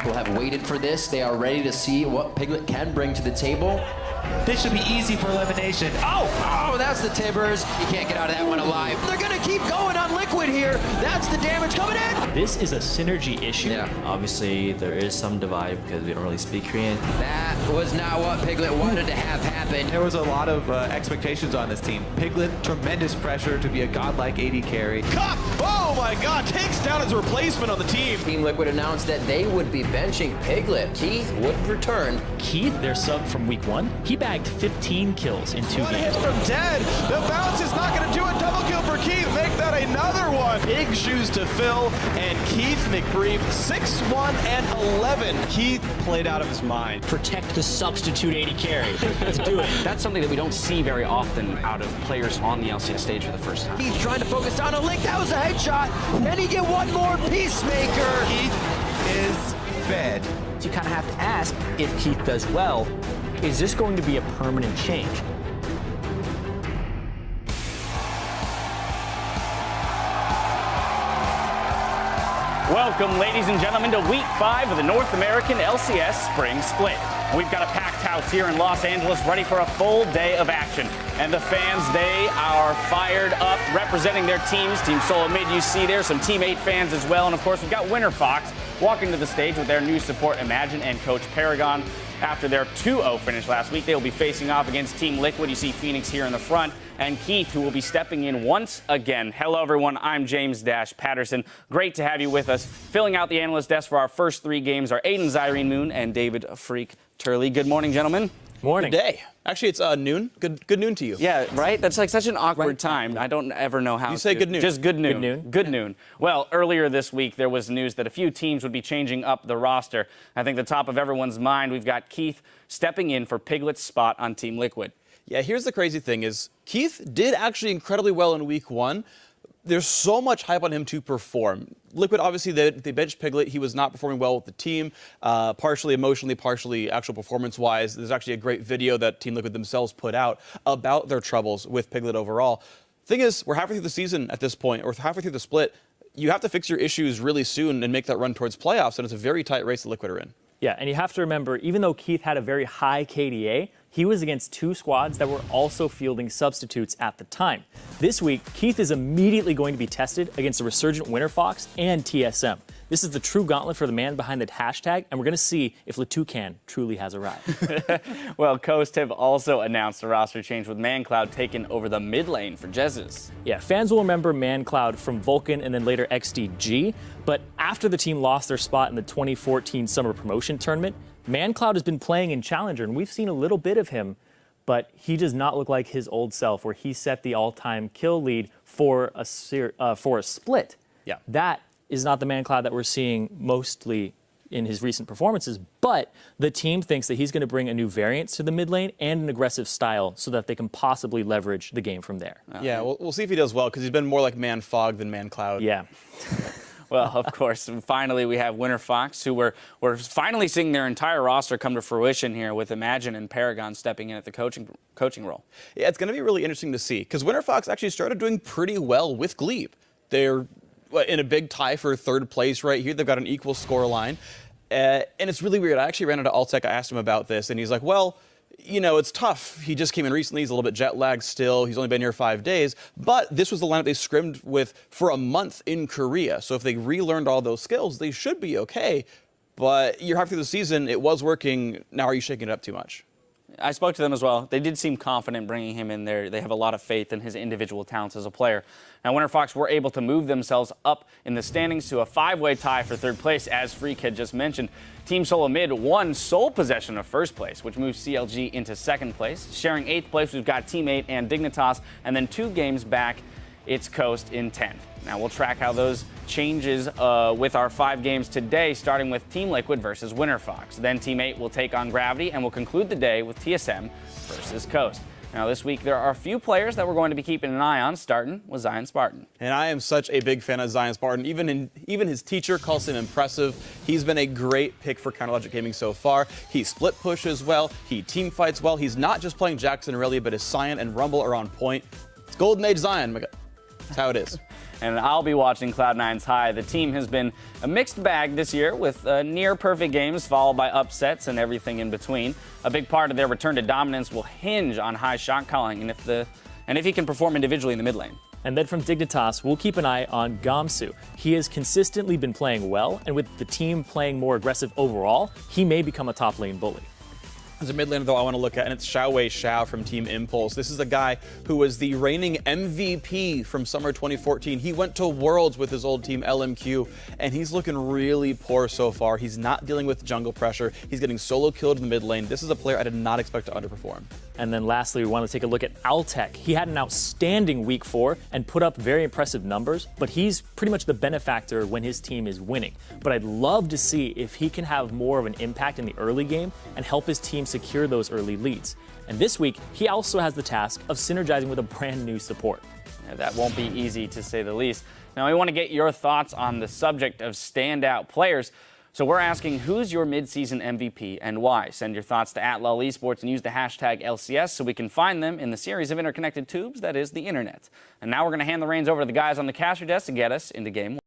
people have waited for this. They are ready to see what Piglet can bring to the table. This should be easy for elimination. Oh, that's the Tibbers. You can't get out of that one alive. They're going to keep going on Liquid here. That's the damage coming in. This is a synergy issue. Yeah. Obviously, there is some divide because we don't really speak Korean. That was not what Piglet wanted to have happen. There was a lot of expectations on this team. Piglet, tremendous pressure to be a godlike AD carry. Cock! Oh my god, takes down his replacement on the team. Team Liquid announced that they would be benching Piglet. Keith would return. Keith, their sub from week 1, he bagged 15 kills in 2 One hit games. from Dead. The bounce is not going to do it. Double kill for Keith. Make that another one. Big shoes to fill. And Keith McBrief, 6-1 and 11. Keith played out of his mind. Protect the substitute AD carry. Let's do it. That's something that we don't see very often out of players on the LCS stage for the first time. He's trying to focus on a link. That was a headshot. Can he get one more Peacemaker? Keith is fed. You kind of have to ask, if Keith does well, is this going to be a permanent change? Welcome, ladies and gentlemen, to Week 5 of the North American LCS Spring Split. We've got a packed house here in Los Angeles ready for a full day of action. And the fans, they are fired up, representing their teams. Team Solo Mid, you see there, some Team 8 fans as well. And, of course, we've got Winter Fox walking to the stage with their new support, Imagine, and Coach Paragon. After their 2-0 finish last week, they will be facing off against Team Liquid. You see Phoenix here in the front, and Keith, who will be stepping in once again. Hello, everyone. I'm James Patterson. Great to have you with us. Filling out the analyst desk for our first 3 games are Aiden Zyrene Moon and David Freak Turley. Good morning, gentlemen. Morning. Good day. Actually, it's noon. Good noon to you. Yeah, right? That's like such an awkward time. I don't ever know how You say good noon. Just good noon. Good noon. Good noon. Well, earlier this week, there was news that a few teams would be changing up the roster. I think the top of everyone's mind, we've got Keith stepping in for Piglet's spot on Team Liquid. Yeah, here's the crazy thing is Keith did actually incredibly well in week 1. There's so much hype on him to perform. Liquid, obviously, they benched Piglet. He was not performing well with the team, partially emotionally, partially actual performance-wise. There's actually a great video that Team Liquid themselves put out about their troubles with Piglet overall. Thing is, we're halfway through the season at this point, or halfway through the split. You have to fix your issues really soon and make that run towards playoffs, and it's a very tight race that Liquid are in. Yeah, and you have to remember, even though Keith had a very high KDA, he was against 2 squads that were also fielding substitutes at the time. This week, Keith is immediately going to be tested against the resurgent Winter Fox and TSM. This is the true gauntlet for the man behind the hashtag, and we're going to see if Latucan truly has arrived. Well, Coast have also announced a roster change with ManCloud taking over the mid lane for Jezus. Yeah, fans will remember ManCloud from Vulcan and then later XDG, but after the team lost their spot in the 2014 Summer Promotion Tournament, ManCloud has been playing in Challenger, and we've seen a little bit of him, but he does not look like his old self, where he set the all-time kill lead for a split. Yeah. That is not the ManCloud that we're seeing mostly in his recent performances, but the team thinks that he's going to bring a new variant to the mid lane and an aggressive style so that they can possibly leverage the game from there. Yeah, we'll see if he does well, because he's been more like ManFog than ManCloud. Yeah. Well, of course, and finally we have Winter Fox, who we're finally seeing their entire roster come to fruition here with Imagine and Paragon stepping in at the coaching role. Yeah, it's going to be really interesting to see, because Winter Fox actually started doing pretty well with Glebe. They're in a big tie for 3rd place right here. They've got an equal score line. And it's really weird. I actually ran into Altec. I asked him about this, and he's like, well, you know, it's tough. He just came in recently. He's a little bit jet lagged still. He's only been here 5 days. But this was the lineup they scrimmed with for a month in Korea. So if they relearned all those skills, they should be okay. But you're halfway through the season. It was working. Now are you shaking it up too much? I spoke to them as well. They did seem confident bringing him in there. They have a lot of faith in his individual talents as a player. Now, Winter Fox were able to move themselves up in the standings to a 5-way tie for 3rd place, as Freak had just mentioned. Team Solo Mid won sole possession of 1st place, which moves CLG into 2nd place. Sharing 8th place, we've got Team 8 and Dignitas, and then 2 games back, it's Coast in 10th. Now, we'll track how those changes with our 5 games today, starting with Team Liquid versus Winter Fox. Then Team 8 will take on Gravity, and we'll conclude the day with TSM versus Coast. Now, this week, there are a few players that we're going to be keeping an eye on, starting with Zion Spartan. And I am such a big fan of Zion Spartan. Even his teacher calls him impressive. He's been a great pick for Counterlogic Gaming so far. He split pushes well. He team fights well. He's not just playing Jackson and Aurelia, but his Cyan and Rumble are on point. It's Golden Age Zion. That's how it is. And I'll be watching Cloud9's high. The team has been a mixed bag this year with near-perfect games followed by upsets and everything in between. A big part of their return to dominance will hinge on high shot calling and if he can perform individually in the mid lane. And then from Dignitas, we'll keep an eye on Gamsu. He has consistently been playing well, and with the team playing more aggressive overall, he may become a top lane bully. There's a mid laner, though, I want to look at, and it's Xiaowei Xiao from Team Impulse. This is a guy who was the reigning MVP from summer 2014. He went to Worlds with his old team, LMQ, and he's looking really poor so far. He's not dealing with jungle pressure. He's getting solo killed in the mid lane. This is a player I did not expect to underperform. And then lastly, we want to take a look at Altec. He had an outstanding week 4 and put up very impressive numbers, but he's pretty much the benefactor when his team is winning. But I'd love to see if he can have more of an impact in the early game and help his team secure those early leads. And this week, he also has the task of synergizing with a brand new support. Yeah, that won't be easy, to say the least. Now, we want to get your thoughts on the subject of standout players. So we're asking, who's your midseason MVP and why? Send your thoughts to @LOL Esports and use the hashtag LCS so we can find them in the series of interconnected tubes that is the internet. And now we're going to hand the reins over to the guys on the caster desk to get us into game 1.